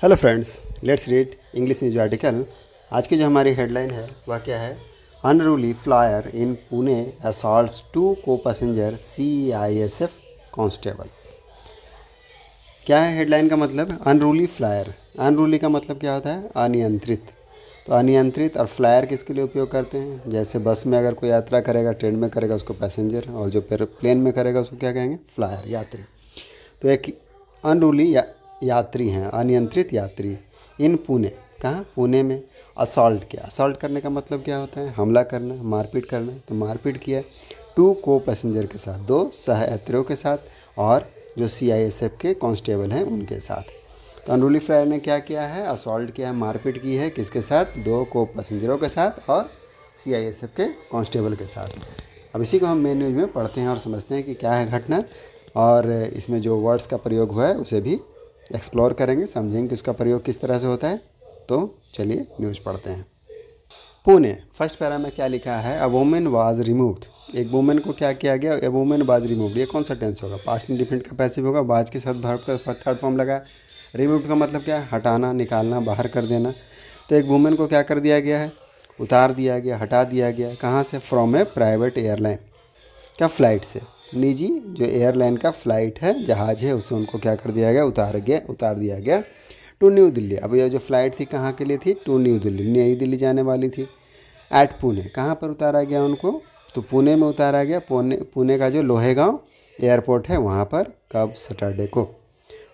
Hello friends, let's read English news article. आज की जो हमारी हेडलाइन है वह क्या है? Unruly flyer in Pune assaults two co passenger CISF constable. क्या है हेडलाइन का मतलब? Unruly flyer. अनरूली का मतलब क्या होता है? अनियंत्रित। तो अनियंत्रित और फ्लायर किसके लिए उपयोग करते हैं? जैसे बस में अगर कोई यात्रा करेगा, ट्रेन में करेगा उसको पैसेंजर, और जो प्लेन में करेगा उसको क्या कहेंगे? फ्लायर, यात्री। तो एक अनरूली यात्री हैं, अनियंत्रित यात्री। इन पुणे, कहाँ? पुणे में। असॉल्ट किया। असॉल्ट करने का मतलब क्या होता है? हमला करना, मारपीट करना। तो मारपीट किया टू को पैसेंजर के साथ, दो सहयात्रियों के साथ, और जो सीआईएसएफ के कांस्टेबल हैं उनके साथ। तो अनरूली फ्लायर ने क्या किया है? असॉल्ट किया है, मारपीट की है। किसके साथ? दो को पैसेंजरों के साथ और सीआईएसएफ के कांस्टेबल के साथ। अब इसी को हम मेन न्यूज़ में पढ़ते हैं और समझते हैं कि क्या है घटना, और इसमें जो वर्ड्स का प्रयोग हुआ है उसे भी एक्सप्लोर करेंगे, समझेंगे कि उसका प्रयोग किस तरह से होता है। तो चलिए न्यूज़ पढ़ते हैं। पुणे, फर्स्ट पैरा में क्या लिखा है? A women was removed. एक वुमेन को क्या किया गया? ए वुमेन वाज रिमूव्ड। ये कौन सा टेंस होगा? पास्ट इंडिफिनिट का पैसिव होगा, वाज के साथ वर्ब का थर्ड फॉर्म लगा। रिमूव्ड का मतलब क्या है? हटाना, निकालना, बाहर कर देना। तो एक वुमेन को क्या कर दिया गया है? उतार दिया गया, हटा दिया गया। कहाँ से? From A private airline. क्या? फ्लाइट से। निजी जो एयरलाइन का फ़्लाइट है, जहाज़ है, उसे उनको क्या कर दिया गया? उतार दिया गया टू न्यू दिल्ली। अब ये जो फ़्लाइट थी कहाँ के लिए थी? टू न्यू दिल्ली, नई दिल्ली जाने वाली थी। एट पुणे, कहाँ पर उतारा गया उनको? तो पुणे में उतारा गया। पुणे का जो लोहेगांव एयरपोर्ट है वहाँ पर। कब? सैटरडे को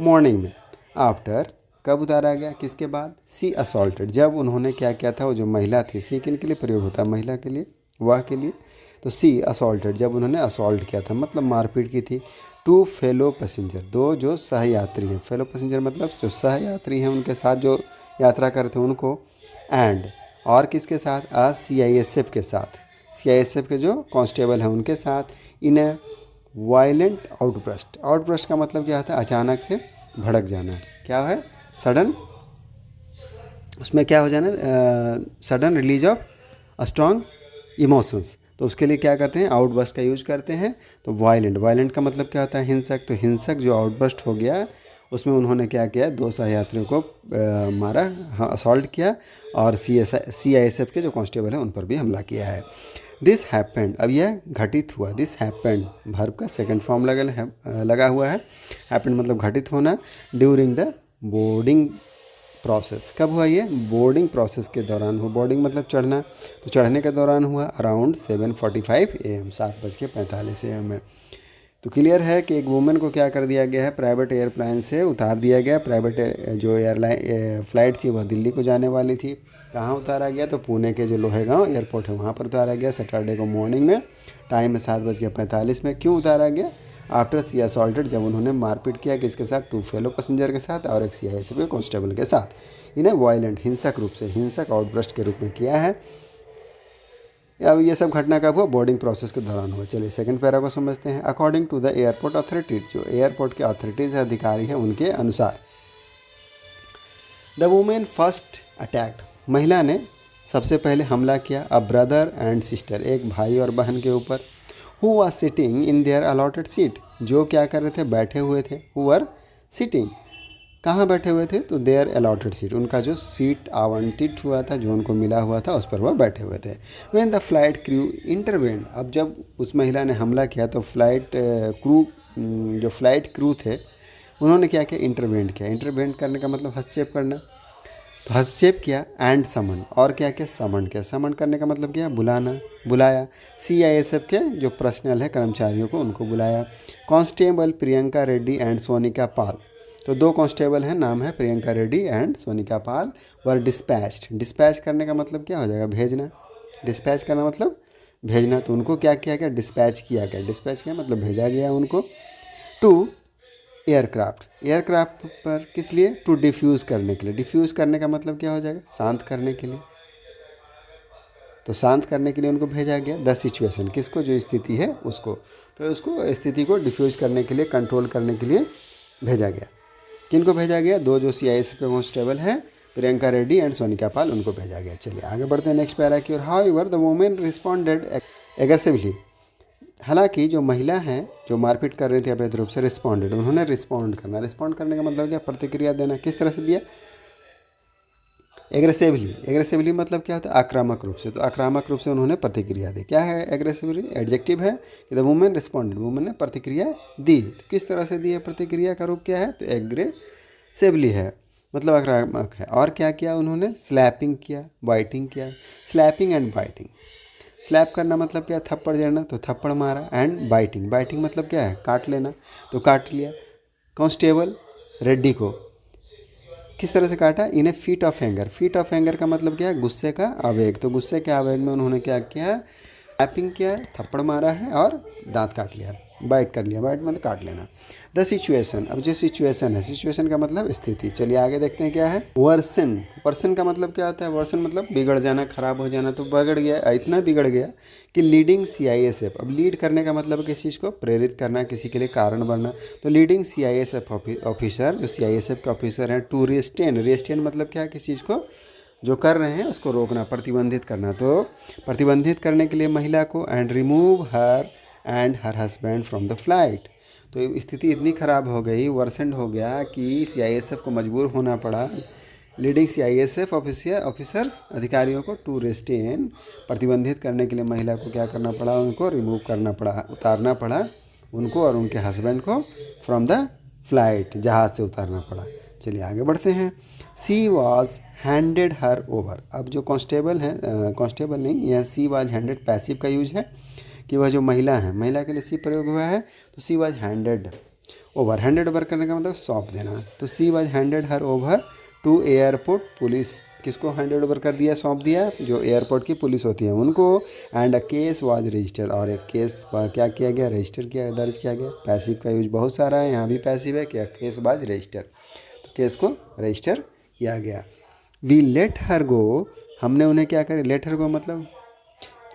मॉर्निंग में। आफ्टर, कब उतारा गया? किसके बाद? सी असॉल्टेड, जब उन्होंने क्या किया था? वो जो महिला थी, सी किन के लिए प्रयोग होता है? महिला के लिए, वह के लिए। तो सी असॉल्टेड, जब उन्होंने असॉल्ट किया था मतलब मारपीट की थी। टू फेलो पैसेंजर, दो जो सहयात्री हैं। फेलो पैसेंजर मतलब जो सहयात्री हैं, उनके साथ जो यात्रा कर रहे थे उनको। एंड, और किसके साथ? सीआईएसएफ के साथ, सीआईएसएफ के जो कांस्टेबल हैं उनके साथ। इन ए वायलेंट आउटब्रस्ट। आउटब्रस्ट का मतलब क्या होता है? अचानक से भड़क जाना। क्या है? सडन, उसमें क्या हो जाना? Sudden release of strong emotions. तो उसके लिए क्या करते हैं? आउटबर्स्ट का यूज करते हैं। तो वायलेंट, वायलेंट का मतलब क्या होता है? हिंसक। तो हिंसक जो आउटबर्स्ट हो गया उसमें उन्होंने क्या किया? दो सहयात्रियों को मारा, हाँ, असॉल्ट किया, और सीआईएसएफ के जो कांस्टेबल हैं उन पर भी हमला किया है। दिस हैपेंड, अब यह घटित हुआ। दिस हैपेंड वर्ब का सेकंड फॉर्म लगा हुआ है। हैपेंड मतलब घटित होना। ड्यूरिंग द बोर्डिंग प्रोसेस, कब हुआ ये? बोर्डिंग प्रोसेस के दौरान हुआ। बोर्डिंग मतलब चढ़ना, तो चढ़ने के दौरान हुआ। अराउंड 7:45 AM, 7:45 AM में। तो क्लियर है कि एक वुमेन को क्या कर दिया गया है? प्राइवेट एयरप्लेन से उतार दिया गया। जो एयरलाइन फ़्लाइट थी वह दिल्ली को जाने वाली थी। कहाँ उतारा गया? तो पुणे के जो लोहेगांव एयरपोर्ट है वहाँ पर उतारा गया सैटरडे को मॉर्निंग में। टाइम है 7:45 में। क्यों उतारा गया? आफ्टर सी असॉल्टेड, जब उन्होंने मारपीट किया। किसके साथ? टू फेलो पैसेंजर के साथ और एक सीआईएसएफ के कांस्टेबल के साथ। इन्हें वायलेंट, हिंसक रूप से, हिंसक आउटब्रस्ट के रूप में किया है। अब ये सब घटना कब हुआ? बोर्डिंग प्रोसेस के दौरान हुआ। चलिए सेकंड पैरा को समझते हैं। According to the airport authorities, जो एयरपोर्ट के अथॉरिटीज़ अधिकारी हैं उनके अनुसार, द वुमेन फर्स्ट अटैक्ड, महिला ने सबसे पहले हमला किया। अ ब्रदर एंड सिस्टर, एक भाई और बहन के ऊपर। Who was sitting in their allotted seat, जो क्या कर रहे थे? बैठे हुए थे। हु वर सिटिंग, कहाँ बैठे हुए थे? तो देयर अलॉटेड सीट, उनका जो सीट आवंटित हुआ था, जो उनको मिला हुआ था, उस पर वह बैठे हुए थे। व्हेन द फ्लाइट क्रू इंटरवेंड, अब जब उस महिला ने हमला किया तो फ्लाइट क्रू, जो फ्लाइट क्रू थे उन्होंने क्या किया? इंटरवेंड किया। इंटरवेंड करने का मतलब हस्तक्षेप करना। तो हस्तक्षेप किया। एंड समन, और क्या किया? समन किया। समन करने का मतलब क्या? बुलाना, बुलाया। सीआईएसएफ के जो पर्सनल है, कर्मचारियों को, उनको बुलाया। कांस्टेबल प्रियंका रेड्डी एंड सोनिका पाल, तो दो कांस्टेबल हैं, नाम है Priyanka Reddy and Sonika Pal, were dispatched. Dispatch करने का मतलब क्या हो जाएगा? भेजना। डिस्पैच करना मतलब भेजना। तो उनको क्या किया गया? डिस्पैच किया गया। डिस्पैच किया मतलब भेजा गया उनको टू एयरक्राफ्ट। एयरक्राफ्ट पर किस लिए? टू डिफ्यूज़ करने के लिए। डिफ्यूज़ करने का मतलब क्या हो जाएगा? शांत करने के लिए। तो शांत करने के लिए उनको भेजा गया। द सिचुएशन, किसको? जो स्थिति है उसको। तो उसको स्थिति को डिफ्यूज़ करने के लिए, कंट्रोल करने के लिए भेजा गया। किनको भेजा गया? दो जो सीआईएसएफ के कांस्टेबल हैं, प्रियंका रेड्डी एंड सोनिका पाल, उनको भेजा गया। चलिए आगे बढ़ते हैं नेक्स्ट पैरा की ओर। However the women responded aggressively, हालांकि जो महिला हैं जो मारपीट कर रही थी अवैध रूप से, रिस्पॉन्डेड, उन्होंने रिस्पॉन्ड करना। रिस्पॉन्ड करने का मतलब क्या, प्रतिक्रिया देना। किस तरह से दिया, एग्रेसिवली। एग्रेसिवली मतलब क्या होता है, आक्रामक रूप से। तो आक्रामक रूप से उन्होंने प्रतिक्रिया दी। क्या है एग्रेसिवली, एडजेक्टिव है कि द वुमेन रिस्पॉन्डेड, वुमेन ने प्रतिक्रिया दी। तो किस तरह से दी है, प्रतिक्रिया का रूप क्या है, तो एग्रेसिवली है, मतलब आक्रामक है। और क्या किया उन्होंने, स्लैपिंग किया, बाइटिंग किया। स्लैपिंग एंड बाइटिंग, स्लैप करना मतलब क्या है, थप्पड़ जड़ना, तो थप्पड़ मारा। एंड बाइटिंग, बाइटिंग मतलब क्या है, काट लेना, तो काट लिया। कांस्टेबल रेड्डी को किस तरह से काटा, in a fit of anger. Fit of anger का मतलब क्या है, गुस्से का आवेग। तो गुस्से के आवेग में उन्होंने क्या किया, टैपिंग किया है, थप्पड़ मारा है और दांत काट लिया, बाइट कर लिया। बाइट मतलब काट लेना। द सिचुएशन, अब जो सिचुएशन है, सिचुएशन का मतलब स्थिति। चलिए आगे देखते हैं क्या है, वर्सन। वर्सन का मतलब क्या होता है, वर्सन मतलब बिगड़ जाना, खराब हो जाना। तो बिगड़ गया, इतना बिगड़ गया कि लीडिंग सीआईएसएफ। अब लीड करने का मतलब किस चीज़ को, प्रेरित करना, किसी के लिए कारण बनना। तो लीडिंग सीआईएसएफ ऑफिसर, जो सीआईएसएफ के ऑफिसर हैं, टू रिस्टेन। रिस्टेन मतलब क्या है, किसी चीज़ को जो कर रहे हैं उसको रोकना, प्रतिबंधित करना। तो प्रतिबंधित करने के लिए महिला को, and remove her and her husband from the flight. तो स्थिति इतनी ख़राब हो गई, वर्सेंट हो गया कि सीआईएसएफ को मजबूर होना पड़ा, लीडिंग सीआईएसएफ ऑफिसर्स, अधिकारियों को, टू रेस्टेन, प्रतिबंधित करने के लिए महिला को क्या करना पड़ा, उनको रिमूव करना पड़ा, उतारना पड़ा उनको और उनके हस्बैंड को फ्रॉम द फ्लाइट, जहाज़ से उतारना पड़ा। चलिए आगे बढ़ते हैं। सी वॉज हैंडेड हर ओवर। अब जो कांस्टेबल हैं, कांस्टेबल नहीं, यह सी वॉज हैंडेड पैसिव का यूज है कि वह जो महिला है, महिला के लिए सी प्रयोग हुआ है। तो she was handed over, handed over करने का मतलब सौंप देना। तो she was handed her over to airport police. किसको हैंडेड ओवर कर दिया, सौंप दिया, जो एयरपोर्ट की पुलिस होती है उनको। And a case was registered, और एक केस क्या किया गया, रजिस्टर किया, दर्ज किया गया। पैसिव का यूज बहुत सारा है, यहाँ भी पैसिव है, क्या, केस वाज रजिस्टर, तो केस को रजिस्टर किया गया। वी लेट हर गो, हमने उन्हें क्या करें, लेट हर गो मतलब,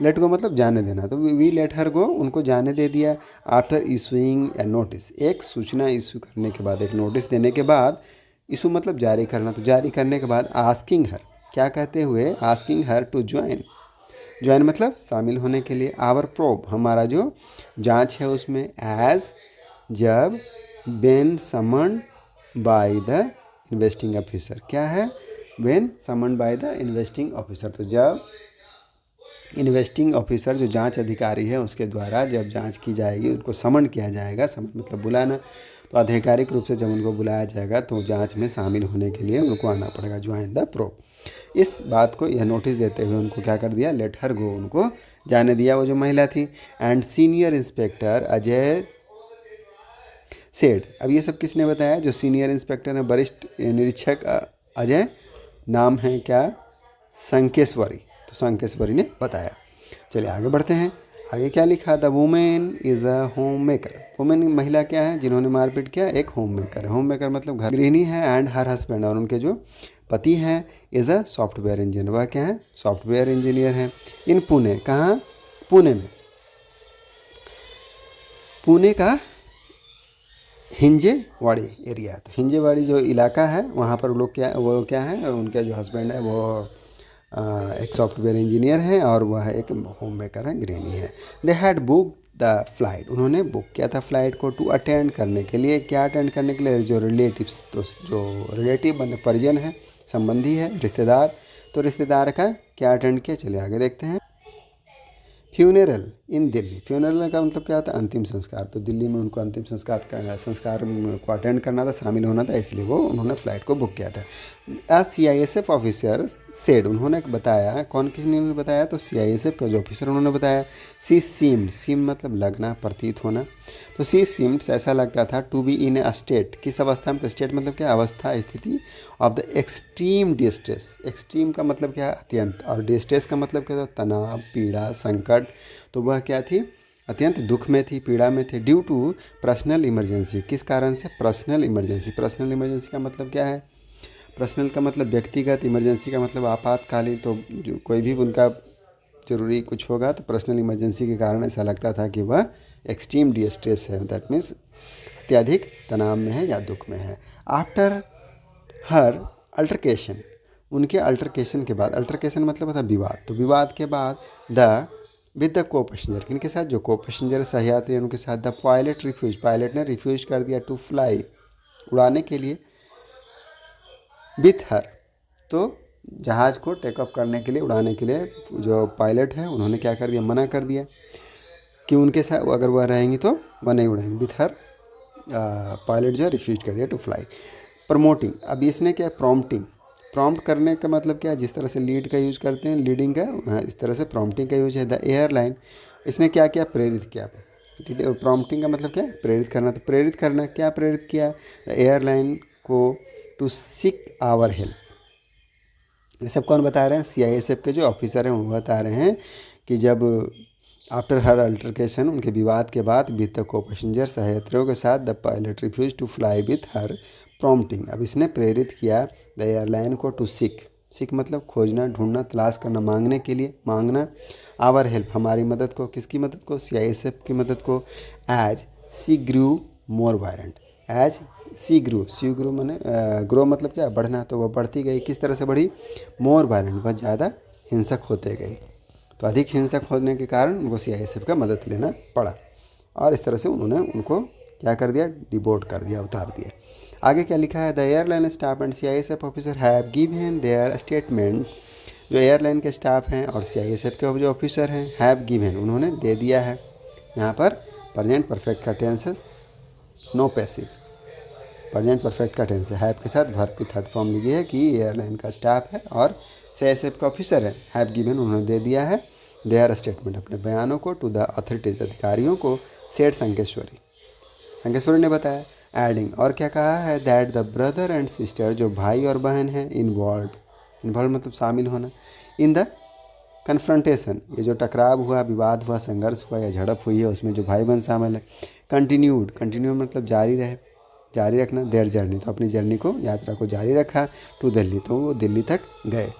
लेट गो मतलब जाने देना। तो वी लेट हर गो, उनको जाने दे दिया। आफ्टर इशूइंग ए नोटिस, एक सूचना इशू करने के बाद, एक नोटिस देने के बाद, इशू मतलब जारी करना, तो जारी करने के बाद, आस्किंग हर, क्या कहते हुए, asking her to join. Join मतलब शामिल होने के लिए। आवर प्रोब, हमारा जो जांच है उसमें। एज, जब, when summon by the investing officer, क्या है, when summon by the investing officer. तो जब इन्वेस्टिंग ऑफिसर, जो जांच अधिकारी है, उसके द्वारा जब जांच की जाएगी, उनको समन किया जाएगा। समन मतलब बुलाना। तो आधिकारिक रूप से जब उनको बुलाया जाएगा तो जांच में शामिल होने के लिए उनको आना पड़ेगा, ज्वाइन द प्रोब। इस बात को, यह नोटिस देते हुए उनको क्या कर दिया, लेट हर गो, उनको जाने दिया, वो जो महिला थी। And senior inspector Ajay said, अब ये सब किसने बताया, जो सीनियर इंस्पेक्टर है, वरिष्ठ निरीक्षक अजय, नाम है क्या, संकेश्वरी। तो संकेश्वरी ने बताया। चलिए आगे बढ़ते हैं। आगे क्या लिखा, the women is a home maker. Women महिला क्या है, जिन्होंने मारपीट किया, एक होम मेकर है। होम मेकर मतलब घर गृहिणी है। एंड हर हस्बैंड, और उनके जो पति हैं, इज़ अ सॉफ्टवेयर इंजीनियर, वह क्या है, सॉफ्टवेयर इंजीनियर हैं। इन पुणे, कहाँ, पुणे में, पुणे का हिंजेवाड़ी एरिया। तो हिंजेवाड़ी जो इलाका है, वहाँ पर लोग क्या, वो क्या है, उनके जो हस्बैंड है वो एक सॉफ्टवेयर इंजीनियर हैं और वह एक होम मेकर है, गृहिणी है। They had book the flight, उन्होंने बुक किया था फ्लाइट को, टू अटेंड करने के लिए। क्या अटेंड करने के लिए, जो रिलेटिव्स, तो जो रिलेटिव मतलब परिजन है, संबंधी है, रिश्तेदार। तो रिश्तेदार का क्या अटेंड किया, चलिए आगे देखते हैं। फ्यूनरल इन दिल्ली, फ्यूनरल का मतलब क्या होता है, अंतिम संस्कार। तो दिल्ली में उनको अंतिम संस्कार को अटेंड करना था, शामिल होना था, इसलिए वो उन्होंने फ़्लाइट को बुक किया था। एज सीआईएसएफ ऑफिसर सेड, उन्होंने बताया, कौन किसने बताया, तो सीआईएसएफ का जो ऑफिसर, उन्होंने बताया। सी सीम्ड, सीम मतलब लगना, प्रतीत होना। तो सी सीम्ड, ऐसा लगता था, to be in a state, किस अवस्था में, तो स्टेट मतलब क्या, अवस्था, स्थिति, of the extreme distress. Extreme का मतलब क्या है, अत्यंत, और डिस्ट्रेस का मतलब क्या था, तनाव, पीड़ा, संकट। तो वह क्या थी, अत्यंत दुख में थी, पीड़ा में थी। ड्यू टू पर्सनल इमरजेंसी, किस कारण से, पर्सनल इमरजेंसी। पर्सनल इमरजेंसी का मतलब क्या है, पर्सनल का मतलब व्यक्तिगत, इमरजेंसी का मतलब आपातकालीन। तो जो कोई भी उनका ज़रूरी कुछ होगा तो पर्सनल इमरजेंसी के कारण ऐसा लगता था कि वह एक्सट्रीम डिस्ट्रेस है, दैट मीन्स अत्यधिक तनाव में है या दुख में है। आफ्टर हर अल्टरकेशन, उनके अल्टरकेशन के बाद, अल्टरकेशन मतलब होता है विवाद। तो विवाद के बाद, the with the co passenger, किनके साथ, जो को पैसेंजर सहयात्री उनके साथ। द पायलट रिफ्यूज, पायलट ने रिफ्यूज कर दिया टू फ्लाई, उड़ाने के लिए। विथ हर, तो जहाज़ को टेकअप करने के लिए, उड़ाने के लिए जो पायलट है उन्होंने क्या कर दिया, मना कर दिया कि उनके साथ अगर वह रहेंगी तो वह नहीं उड़ाएंगे। विथ हर पायलट जो है रिफ्यूज कर दिया टू फ्लाई। प्रमोटिंग, अब इसने क्या, प्रॉम्प्टिंग, प्रॉम्प्ट करने का मतलब क्या है, जिस तरह से लीड का यूज़ करते हैं, लीडिंग का, इस तरह से प्रॉम्प्टिंग का यूज है। द एयरलाइन, इसने क्या किया, प्रेरित किया। प्रॉम्प्टिंग का मतलब क्या है, प्रेरित करना। तो प्रेरित करना, क्या प्रेरित किया, द एयरलाइन को टू सीक आवर हेल्प। ये सब कौन बता रहे हैं, CISF के जो ऑफिसर हैं वो बता रहे हैं कि जब आफ्टर हर अल्टरकेशन, उनके विवाद के बाद, विद द को पैसेंजर, सहयात्रियों के साथ, the pilot refuse to fly with her prompting. अब इसने प्रेरित किया द एयरलाइन को टू सीक, सीक मतलब खोजना, ढूंढना, तलाश करना, मांगने के लिए, मांगना, आवर हेल्प, हमारी मदद को। किसकी मदद को, CISF की मदद को। एज सी ग्रू मोर वायलेंट, एज सी ग्रू, सी ग्रू मैंने ग्रो मतलब क्या, बढ़ना, तो वह बढ़ती गई। किस तरह से बढ़ी, मोर वायलेंट, वह ज़्यादा हिंसक होते गई। तो अधिक हिंसक होने के कारण उनको CISF का मदद लेना पड़ा, और इस तरह से उन्होंने उनको क्या कर दिया, डिबोर्ट कर दिया, उतार दिया। आगे क्या लिखा है, the airline staff and CISF officer have given their statement. जो एयरलाइन के स्टाफ हैं और CISF के जो ऑफिसर हैं, हैव गिवन, उन्होंने दे दिया है। यहाँ पर प्रेजेंट परफेक्ट का टेंस है, नो पैसिव। प्रेजेंट परफेक्ट का टेंस है, हैव के साथ वर्ब की थर्ड फॉर्म लिखी है कि एयरलाइन का स्टाफ है और CISF का ऑफिसर है, हैव गिवन, उन्होंने दे दिया है देयर स्टेटमेंट, अपने बयानों को, टू द अथॉरिटीज, अधिकारियों को। सेठ संकेश्वरी, संकेश्वरी ने बताया। एडिंग, और क्या कहा है, that the brother and sister, जो भाई और बहन हैं, इन्वॉल्व मतलब शामिल होना, इन द कन्फ्रंटेशन, ये जो टकराव हुआ, विवाद हुआ, संघर्ष हुआ या झड़प हुई है, उसमें जो भाई बहन शामिल है। कंटिन्यूड, कंटिन्यू मतलब जारी रहे, जारी रखना। देयर जर्नी, तो अपनी जर्नी को, यात्रा को जारी रखा। टू दिल्ली, तो वो दिल्ली तक गए।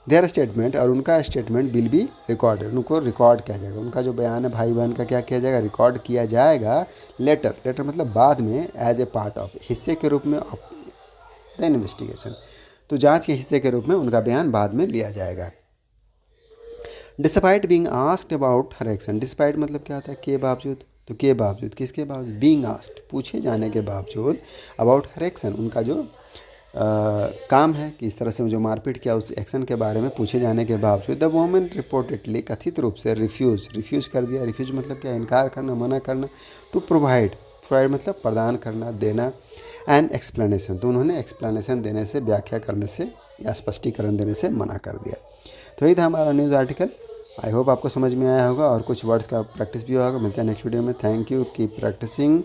देयर स्टेटमेंट, और उनका स्टेटमेंट विल बी रिकॉर्डेड, उनको रिकॉर्ड किया जाएगा, उनका जो बयान है भाई बहन का क्या किया जाएगा, रिकॉर्ड किया जाएगा। लेटर, लेटर मतलब बाद में, एज ए पार्ट ऑफ, हिस्से के रूप में ऑफ द इन्वेस्टिगेशन, तो जांच के हिस्से के रूप में उनका बयान बाद में लिया जाएगा। Despite being asked about her action, despite मतलब क्या होता है, के बावजूद, तो के बावजूद, किसके बावजूद, बीइंग आस्क्ड, पूछे जाने के बावजूद, अबाउट हर एक्शन, उनका जो काम है कि इस तरह से जो मारपीट किया उस एक्शन के बारे में पूछे जाने के बावजूद, द वोमेन रिपोर्टेडली, कथित रूप से, रिफ्यूज़ कर दिया। रिफ्यूज मतलब क्या, इनकार करना, मना करना। टू प्रोवाइड, प्रोवाइड मतलब प्रदान करना, देना। एंड एक्सप्लेनेशन, तो उन्होंने एक्सप्लेनेशन देने से, व्याख्या करने से या स्पष्टीकरण देने से मना कर दिया। तो यही था हमारा न्यूज़ आर्टिकल। आई होप आपको समझ में आया होगा और कुछ वर्ड्स का प्रैक्टिस भी होगा। मिलते हैं नेक्स्ट वीडियो में। Thank you, keep practising.